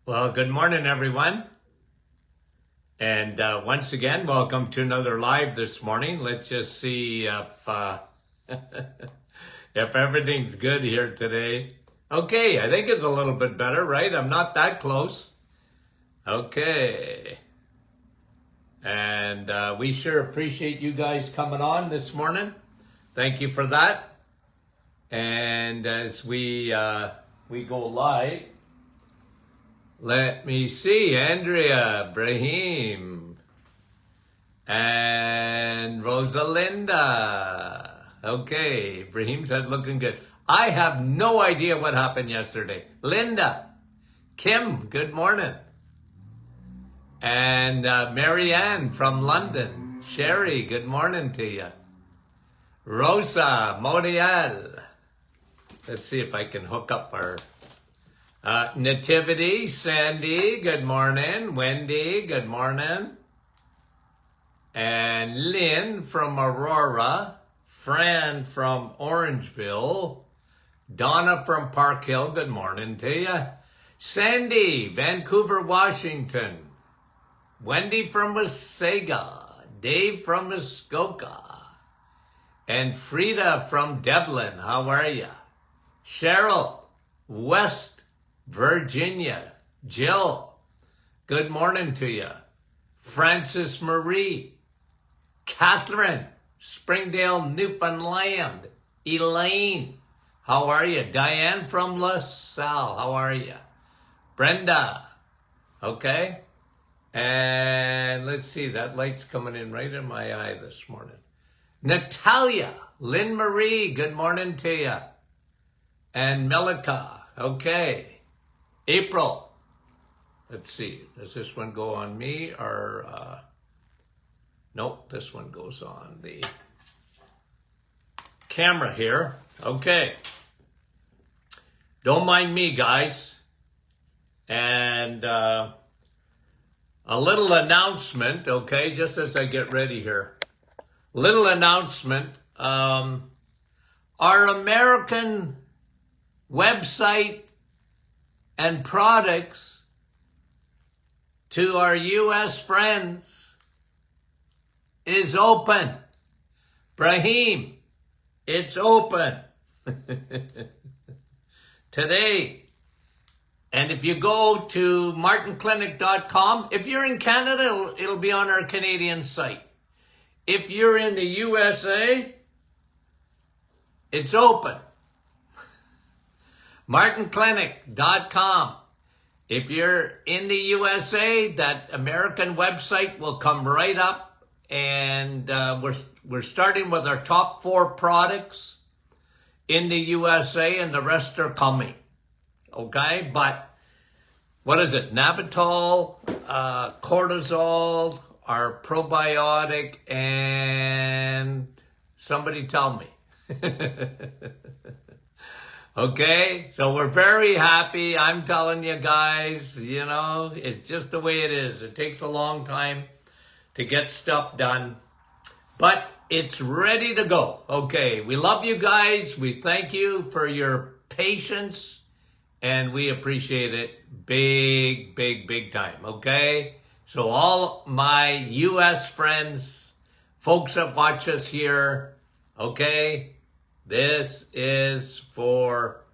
Well, good morning, everyone. And once again, welcome to another live this morning. Let's just see if everything's good here today. Okay, I think it's a little bit better, right? I'm not that close. Okay. And we sure appreciate you guys coming on this morning. Thank you for that. And as we go live, let me see, Andrea, Brahim, and Rosalinda. Okay, Brahim said looking good. I have no idea what happened yesterday. Linda, Kim, good morning. And Marianne from London. Sherry, good morning to you. Rosa, Moriel. Let's see if I can hook up our... Nativity, Sandy, good morning. Wendy, good morning. And Lynn from Aurora. Fran from Orangeville. Donna from Park Hill, good morning to you. Sandy, Vancouver, Washington. Wendy from Wasaga. Dave from Muskoka. And Frida from Devlin, how are you? Cheryl, West Virginia. Jill, good morning to you. Francis Marie. Catherine, Springdale, Newfoundland. Elaine, how are you? Diane from LaSalle, how are you? Brenda, okay. And let's see, that light's coming in right in my eye this morning. Natalia, Lynn Marie, good morning to you. And Melika, okay. April, let's see, does this one go on me or, nope, this one goes on the camera here. Okay. Don't mind me, guys. And a little announcement, okay, just as I get ready here. Little announcement. Our American website and products to our U.S. friends is open. Brahim, it's open today. And if you go to martinclinic.com, if you're in Canada, it'll be on our Canadian site. If you're in the USA, it's open. martinclinic.com. If you're in the USA, that American website will come right up, and we're starting with our top 4 products in the USA, and the rest are coming. Okay, but what is it? Navitol, cortisol, our probiotic, and somebody tell me. Okay, so we're very happy. I'm telling you guys, you know, it's just the way it is. It takes a long time to get stuff done, but it's ready to go. Okay, we love you guys. We thank you for your patience, and we appreciate it big, big, big time. Okay, so all my U.S. friends, folks that watch us here, okay, this is for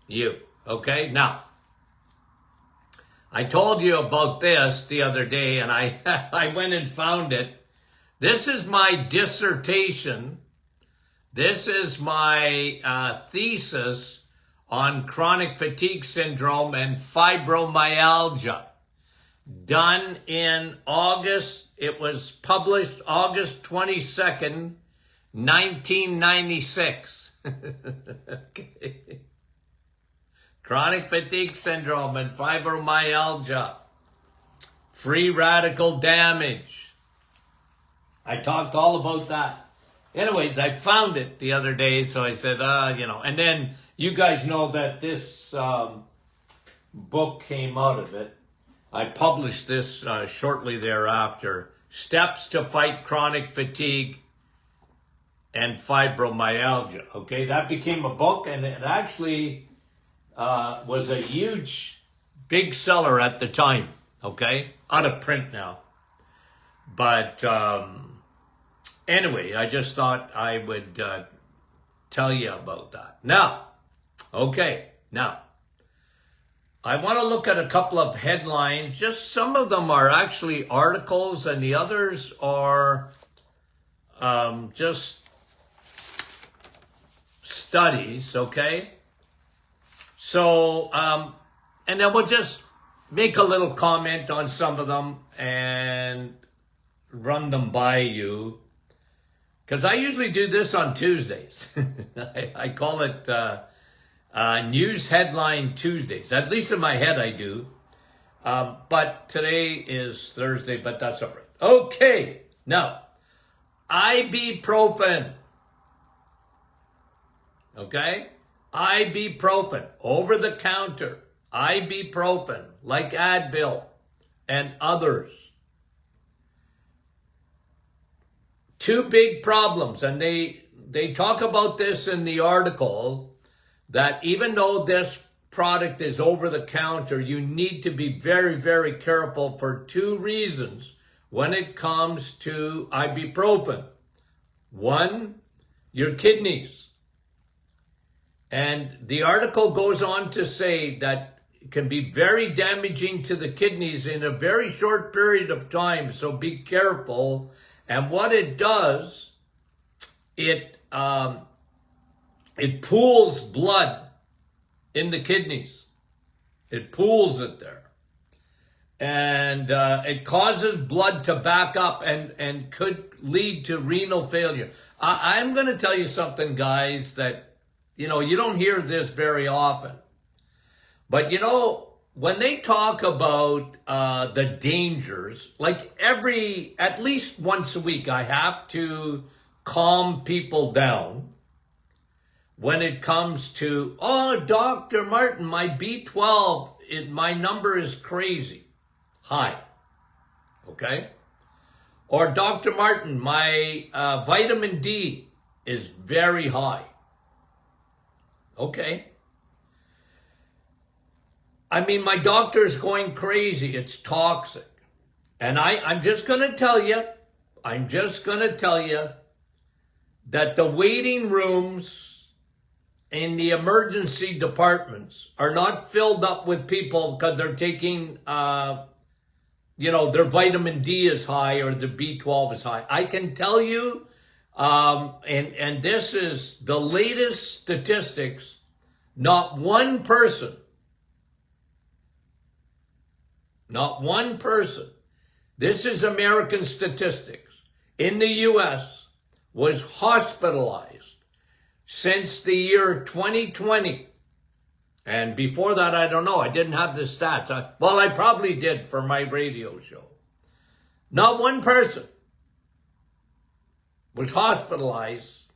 you, okay? Now, I told you about this the other day, and I went and found it. This is my dissertation. This is my thesis on chronic fatigue syndrome and fibromyalgia. Done in August. It was published August 22nd, 1996. Okay. Chronic fatigue syndrome and fibromyalgia. Free radical damage. I talked all about that. Anyways, I found it the other day, so I said, you know, and then you guys know that this book came out of it. I published this shortly thereafter. Steps to Fight Chronic Fatigue and Fibromyalgia. Okay, that became a book, and it actually was a huge big seller at the time, okay? Out of print now. But anyway, I just thought I would tell you about that. Now, okay, now, I want to look at a couple of headlines. Just some of them are actually articles and the others are just studies, okay? So, and then we'll just make a little comment on some of them and run them by you. Because I usually do this on Tuesdays. I call it News Headline Tuesdays. At least in my head I do. But today is Thursday, but that's all right. Okay, now, Ibuprofen. Okay? Ibuprofen, over the counter. Ibuprofen, like Advil and others. Two big problems, and they talk about this in the article, that even though this product is over the counter, you need to be very, very careful for two reasons when it comes to ibuprofen. One, your kidneys. And the article goes on to say that it can be very damaging to the kidneys in a very short period of time, so be careful. And what it does, it pools blood in the kidneys. It pools it there. And it causes blood to back up and could lead to renal failure. I'm going to tell you something, guys, that, you know, you don't hear this very often. But, you know, when they talk about the dangers, like at least once a week, I have to calm people down when it comes to, oh, Dr. Martin, my B12, my number is crazy high, okay? Or Dr. Martin, my vitamin D is very high, okay? I mean, my doctor's going crazy. It's toxic. And I'm just going to tell you that the waiting rooms in the emergency departments are not filled up with people because they're taking, their vitamin D is high or their B12 is high. I can tell you, and this is the latest statistics, not one person, this is American statistics, in the U.S. was hospitalized since the year 2020. And before that, I don't know. I didn't have the stats. I probably did for my radio show. Not one person was hospitalized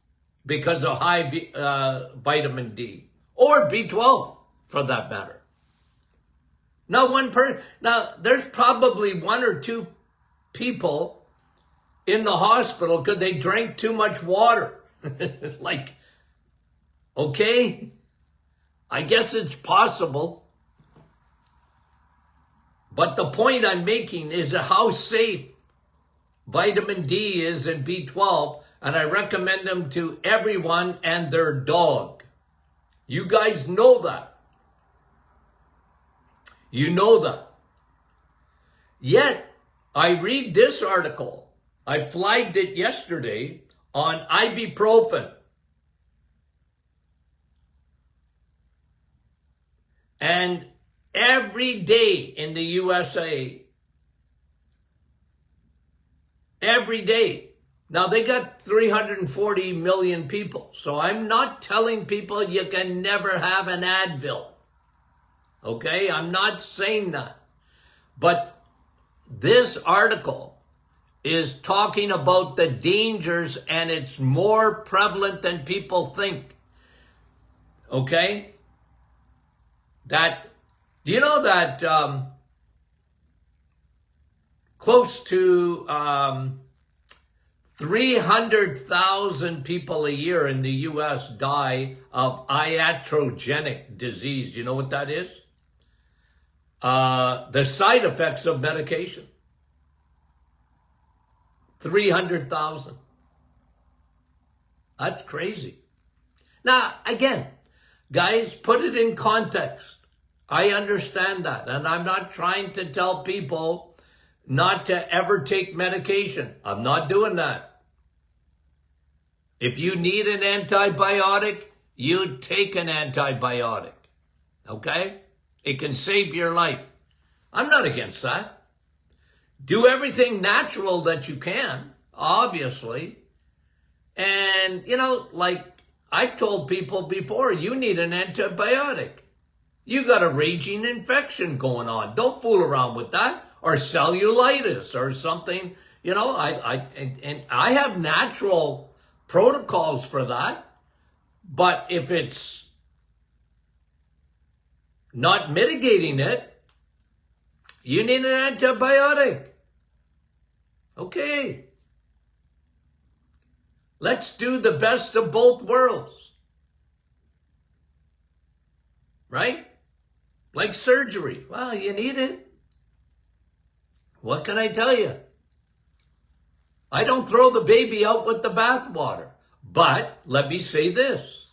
because of high vitamin D or B12 for that matter. Not one person. Now, there's probably one or two people in the hospital because they drank too much water. Like, okay, I guess it's possible. But the point I'm making is how safe vitamin D is in B12, and I recommend them to everyone and their dog. You guys know that. You know that. Yet, I read this article. I flagged it yesterday on ibuprofen. And every day in the USA, every day. Now, they got 340 million people. So I'm not telling people you can never have an Advil. Okay, I'm not saying that. But this article is talking about the dangers, and it's more prevalent than people think. Okay? Do you know that close to 300,000 people a year in the U.S. die of iatrogenic disease? You know what that is? the side effects of medication. 300,000. That's crazy. Now, again, guys, put it in context. I understand that. And I'm not trying to tell people not to ever take medication. I'm not doing that. If you need an antibiotic, you take an antibiotic. Okay? It can save your life. I'm not against that. Do everything natural that you can, obviously. And, like I've told people before, you need an antibiotic. You got a raging infection going on. Don't fool around with that. Or cellulitis or something. I have natural protocols for that. But if it's not mitigating it, you need an antibiotic. Okay. Let's do the best of both worlds. Right? Like surgery. Well, you need it. What can I tell you? I don't throw the baby out with the bathwater. But let me say this.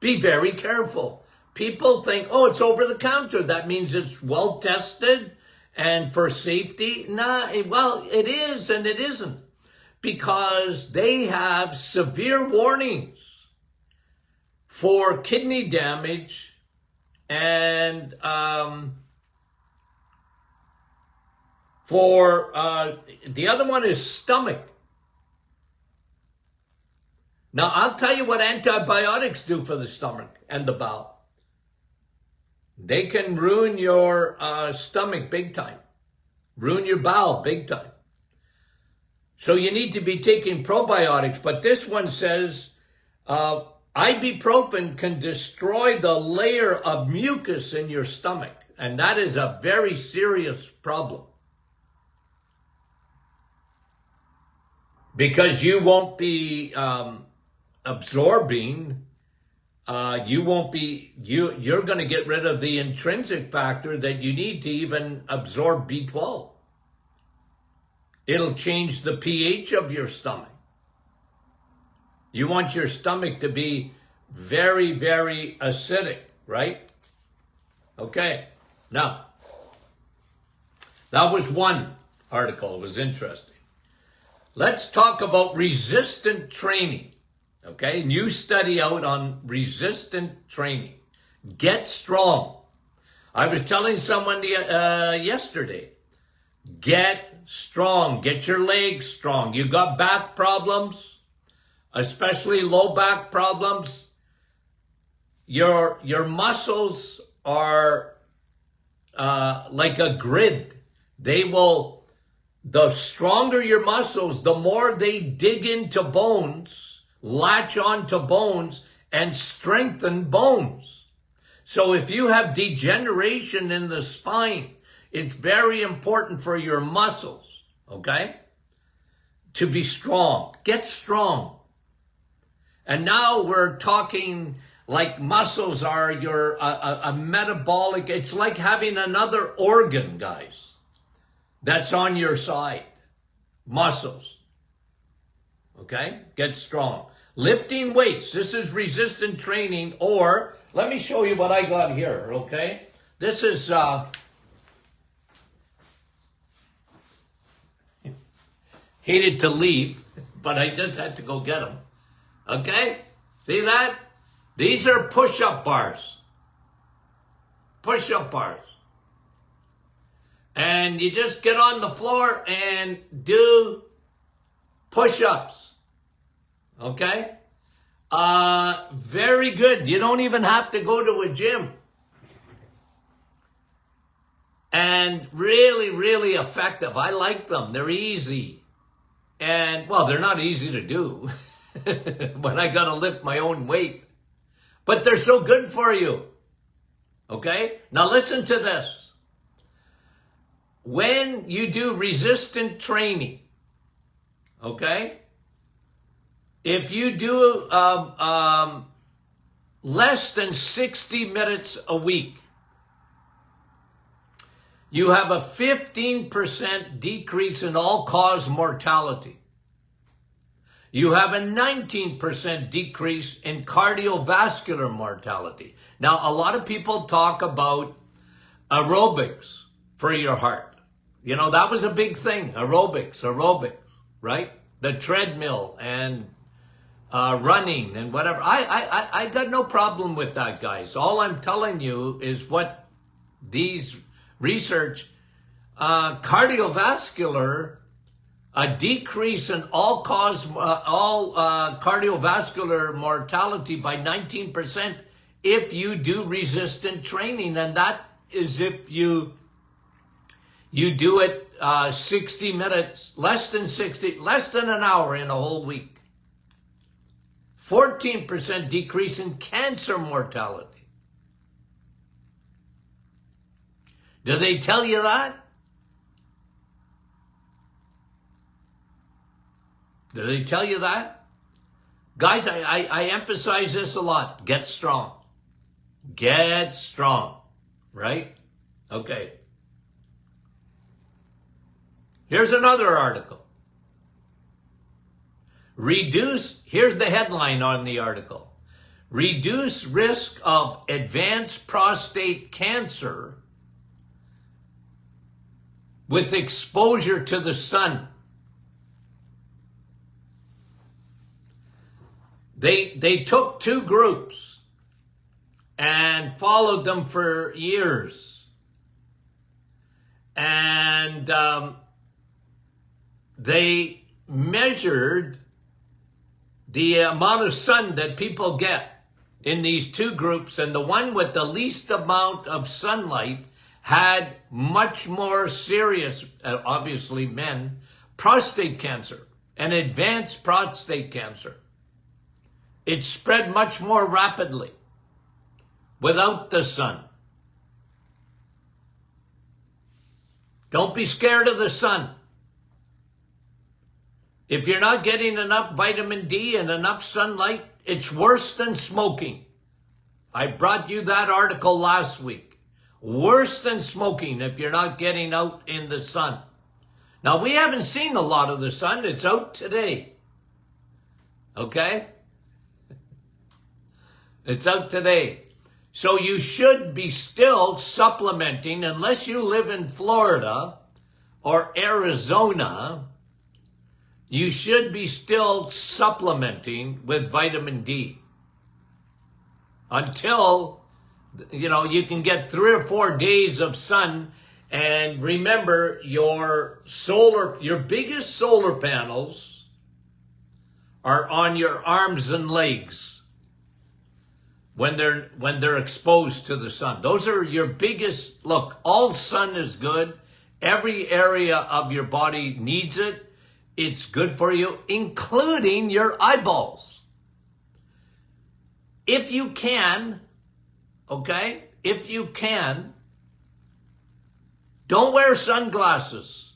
Be very careful. People think, oh, it's over the counter. That means it's well tested and for safety. Well, it is and it isn't. Because they have severe warnings for kidney damage and the other one is stomach. Now, I'll tell you what antibiotics do for the stomach and the bowel. They can ruin your stomach big time. Ruin your bowel big time. So you need to be taking probiotics. But this one says ibuprofen can destroy the layer of mucus in your stomach. And that is a very serious problem. Because you won't be absorbing, you're going to get rid of the intrinsic factor that you need to even absorb B12. It'll change the pH of your stomach. You want your stomach to be very, very acidic, right? Okay. Now, that was one article. It was interesting. Let's talk about resistant training. Okay, new study out on resistant training. Get strong. I was telling someone yesterday, get strong. Get your legs strong. You got back problems, especially low back problems. Your muscles are like a grid. The stronger your muscles, the more they dig into bones, latch onto bones, and strengthen bones. So if you have degeneration in the spine, it's very important for your muscles, okay, to be strong. Get strong. And now we're talking like muscles are a metabolic, it's like having another organ, guys. That's on your side. Muscles. Okay? Get strong. Lifting weights. This is resistant training. Or, let me show you what I got here, okay? This is, hated to leave, but I just had to go get them. Okay? See that? These are push-up bars. Push-up bars. And you just get on the floor and do push-ups. Okay? Very good. You don't even have to go to a gym. And really, really effective. I like them. They're easy. And, well, they're not easy to do when I got to lift my own weight. But they're so good for you. Okay? Now listen to this. When you do resistant training, okay, if you do less than 60 minutes a week, you have a 15% decrease in all-cause mortality. You have a 19% decrease in cardiovascular mortality. Now, a lot of people talk about aerobics for your heart. You know, that was a big thing, aerobics, right? The treadmill and running and whatever. I got no problem with that, guys. All I'm telling you is what these research, cardiovascular, a decrease in all cardiovascular mortality by 19% if you do resistant training, and that is if you do it 60 minutes, less than an hour in a whole week. 14% decrease in cancer mortality. Do they tell you that? Do they tell you that? Guys, I emphasize this a lot. Get strong. Get strong. Right? Okay. Here's another article. Here's the headline on the article. Reduce risk of advanced prostate cancer with exposure to the sun. They took two groups and followed them for years. And they measured the amount of sun that people get in these two groups, and the one with the least amount of sunlight had much more serious, obviously men, prostate cancer and advanced prostate cancer. It spread much more rapidly without the sun. Don't be scared of the sun. If you're not getting enough vitamin D and enough sunlight, it's worse than smoking. I brought you that article last week. Worse than smoking if you're not getting out in the sun. Now, we haven't seen a lot of the sun. It's out today. Okay? It's out today. So you should be still supplementing, unless you live in Florida or Arizona. You should be still supplementing with vitamin D until, you can get 3 or 4 days of sun. And remember, your biggest solar panels are on your arms and legs when they're exposed to the sun. Those are your biggest. Look, all sun is good. Every area of your body needs it. It's good for you, including your eyeballs. If you can, okay, don't wear sunglasses,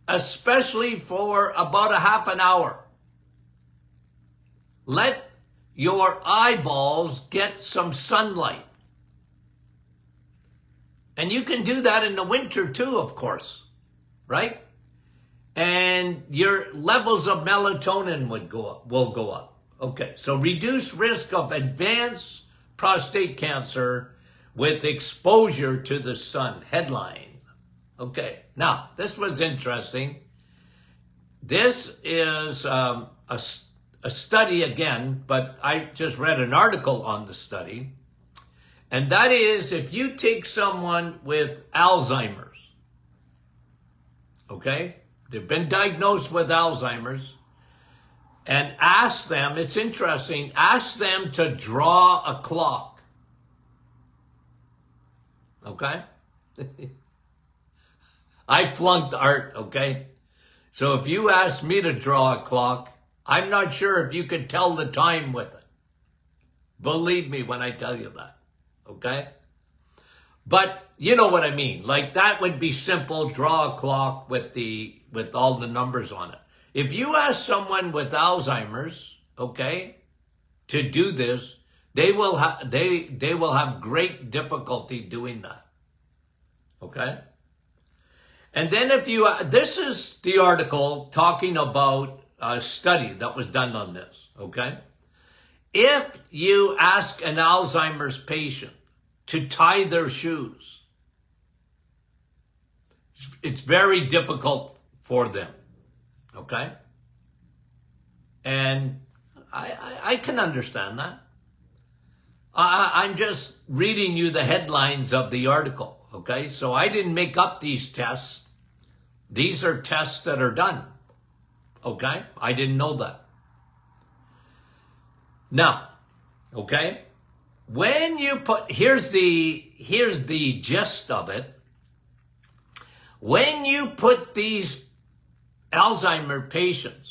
especially for about a half an hour. Let your eyeballs get some sunlight. And you can do that in the winter too, of course, right? And your levels of melatonin will go up. Okay, so reduce risk of advanced prostate cancer with exposure to the sun. Headline. Okay, now this was interesting. This is a study again, but I just read an article on the study. And that is, if you take someone with Alzheimer's, okay? They've been diagnosed with Alzheimer's, and ask them, it's interesting, ask them to draw a clock. Okay? I flunked art, okay? So if you ask me to draw a clock, I'm not sure if you could tell the time with it. Believe me when I tell you that, okay? But you know what I mean. Like, that would be simple, draw a clock with all the numbers on it. If you ask someone with Alzheimer's, okay, to do this, they will have great difficulty doing that. Okay? And then this is the article talking about a study that was done on this, okay? If you ask an Alzheimer's patient to tie their shoes, it's very difficult for them, okay? And I can understand that. I'm just reading you the headlines of the article, okay? So I didn't make up these tests. These are tests that are done, okay? I didn't know that. Now, okay? When you here's the gist of it. When you put these Alzheimer patients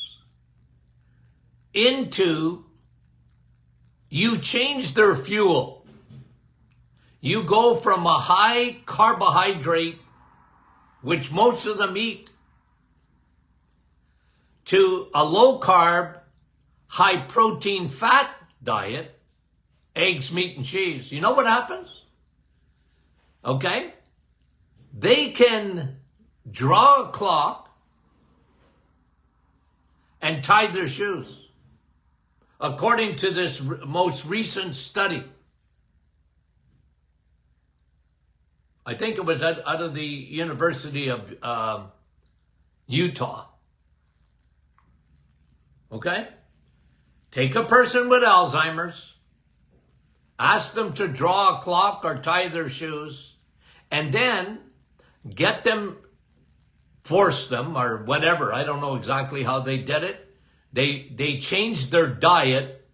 you change their fuel. You go from a high carbohydrate, which most of them eat, to a low carb, high protein fat diet, eggs, meat, and cheese. You know what happens? Okay? They can draw a clock and tie their shoes. According to this most recent study, I think it was out of the University of Utah. Okay? Take a person with Alzheimer's, ask them to draw a clock or tie their shoes, and then force them or whatever. I don't know exactly how they did it. They changed their diet,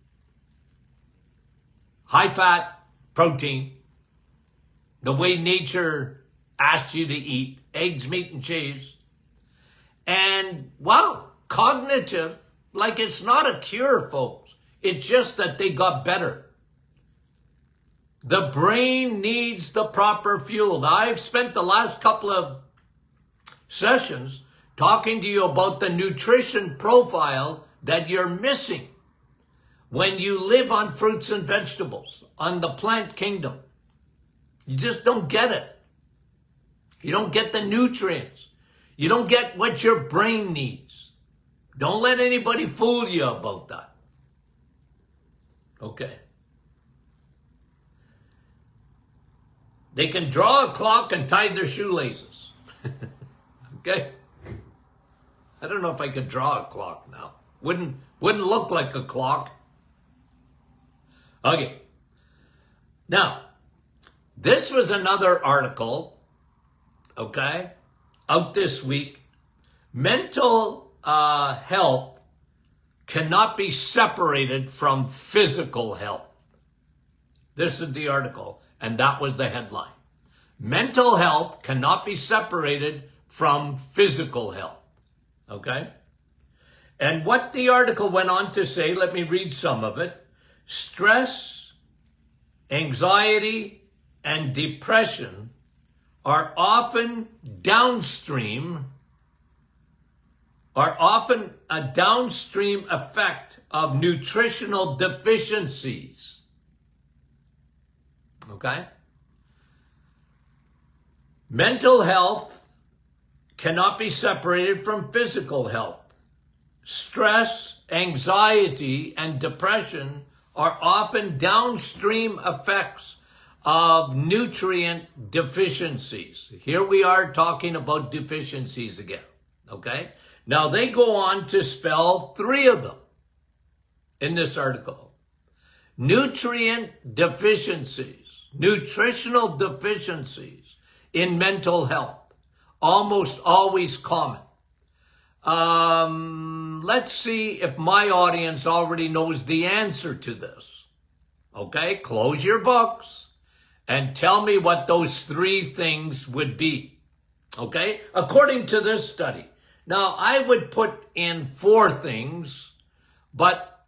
high fat, protein, the way nature asked you to eat, eggs, meat, and cheese. And wow, cognitive, like it's not a cure, folks. It's just that they got better. The brain needs the proper fuel. Now, I've spent the last couple of sessions talking to you about the nutrition profile that you're missing when you live on fruits and vegetables, on the plant kingdom. You just don't get it. You don't get the nutrients. You don't get what your brain needs. Don't let anybody fool you about that. Okay. They can draw a clock and tie their shoelaces. Okay? I don't know if I could draw a clock now. Wouldn't look like a clock. Okay. Now, this was another article, okay, out this week. Mental health cannot be separated from physical health. This is the article, and that was the headline. Mental health cannot be separated from physical health. Okay? And what the article went on to say, let me read some of it. Stress, anxiety, and depression are often a downstream effect of nutritional deficiencies. Okay? Mental health cannot be separated from physical health. Stress, anxiety, and depression are often downstream effects of nutrient deficiencies. Here we are talking about deficiencies again, okay? Now they go on to spell 3 of them in this article. Nutrient deficiencies, nutritional deficiencies in mental health, almost always common. Let's see if my audience already knows the answer to this. Okay, close your books and tell me what those 3 things would be. Okay, according to this study. Now, I would put in 4 things, but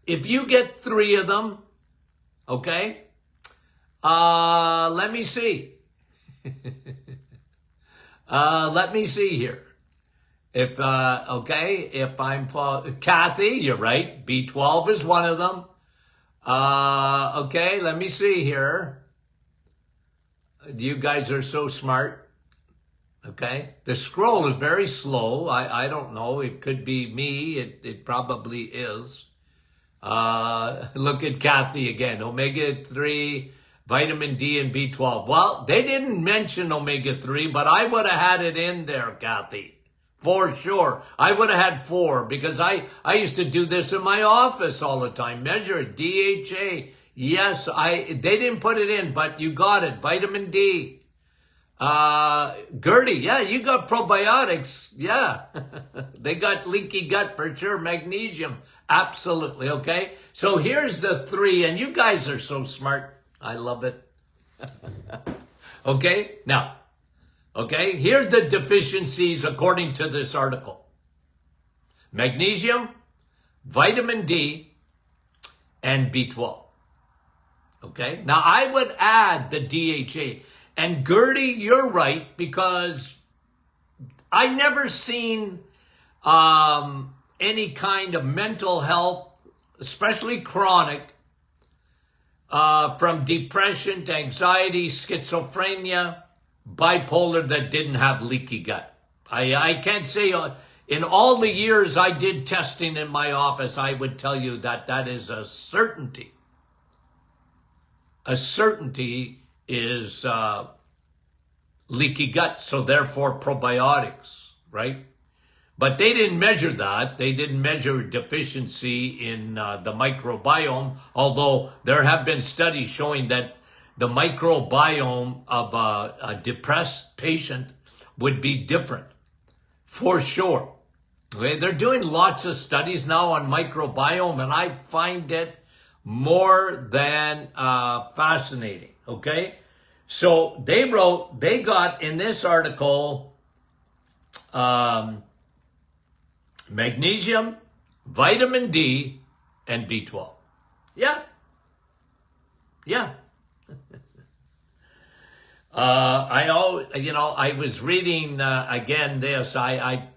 if you get 3 of them, okay, let me see. Let me see here. If I'm Kathy, you're right. B12 is one of them. Okay, let me see here. You guys are so smart. Okay? The scroll is very slow. I don't know. It could be me. It probably is. Look at Kathy again. Omega-3, vitamin D, and B12. Well, they didn't mention omega-3, but I would have had it in there, Kathy. For sure. I would have had 4 because I used to do this in my office all the time. Measure it. DHA. Yes, they didn't put it in, but you got it. Vitamin D. Gertie, yeah, you got probiotics. Yeah. They got leaky gut for sure. Magnesium. Absolutely. Okay. So here's the 3, and you guys are so smart. I love it. Okay. Now, okay. Here's the deficiencies according to this article. Magnesium, vitamin D, and B12. Okay. Now I would add the DHA. And Gertie, you're right, because I never seen any kind of mental health, especially chronic, from depression to anxiety, schizophrenia, bipolar that didn't have leaky gut. I can't say in all the years I did testing in my office, I would tell you that that is a certainty. A certainty is leaky gut, so therefore probiotics, right? But they didn't measure that. They didn't measure deficiency in the microbiome, although there have been studies showing that the microbiome of a depressed patient would be different, for sure. Okay? They're doing lots of studies now on microbiome, and I find it more than fascinating, okay? So they got in this article, magnesium, vitamin D, and B12. Yeah. Yeah. I was reading, again, this, I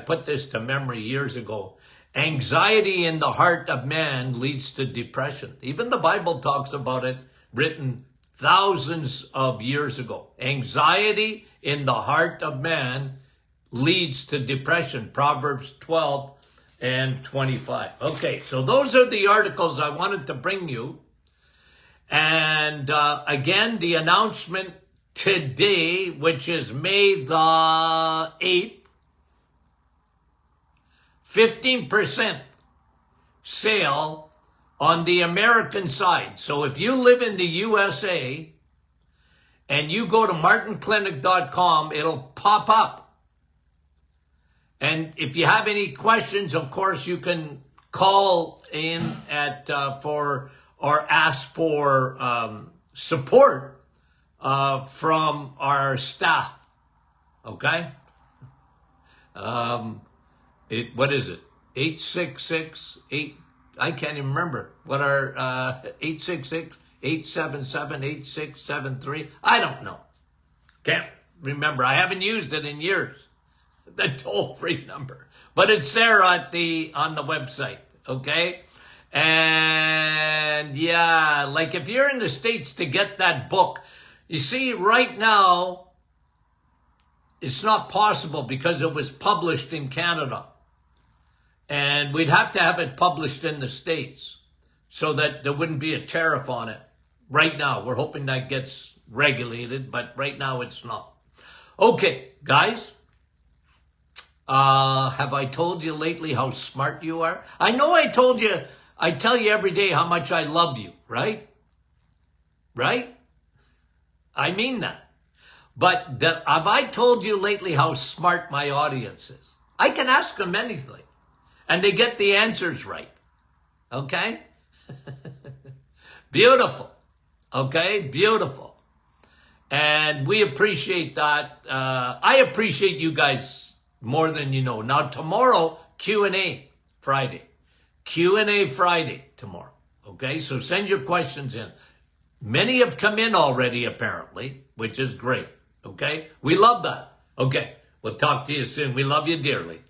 put this to memory years ago. Anxiety in the heart of man leads to depression. Even the Bible talks about it, written thousands of years ago. Anxiety in the heart of man leads to depression. Proverbs 12 and 25. Okay, so those are the articles I wanted to bring you. And again, the announcement today, which is May the 8th, 15% sale on the American side. So if you live in the USA and you go to martinclinic.com, it'll pop up. And if you have any questions, of course, you can call in at or ask for support from our staff. Okay? What is it? 866-8. I can't even remember what our 866-877-8673. I don't know. Can't remember. I haven't used it in years. The toll-free number, but it's there on the website. Okay, and yeah, like if you're in the States to get that book, you see, right now it's not possible because it was published in Canada. And we'd have to have it published in the States so that there wouldn't be a tariff on it. Right now, we're hoping that gets regulated, but right now it's not. Okay, guys, have I told you lately how smart you are? I know I told you, I tell you every day how much I love you, right? Right? I mean that. But have I told you lately how smart my audience is? I can ask them anything. And they get the answers right. Okay? Beautiful. Okay? Beautiful. And we appreciate that. I appreciate you guys more than you know. Now, tomorrow, Q&A Friday. Q&A Friday tomorrow. Okay? So send your questions in. Many have come in already, apparently, which is great. Okay? We love that. Okay. We'll talk to you soon. We love you dearly.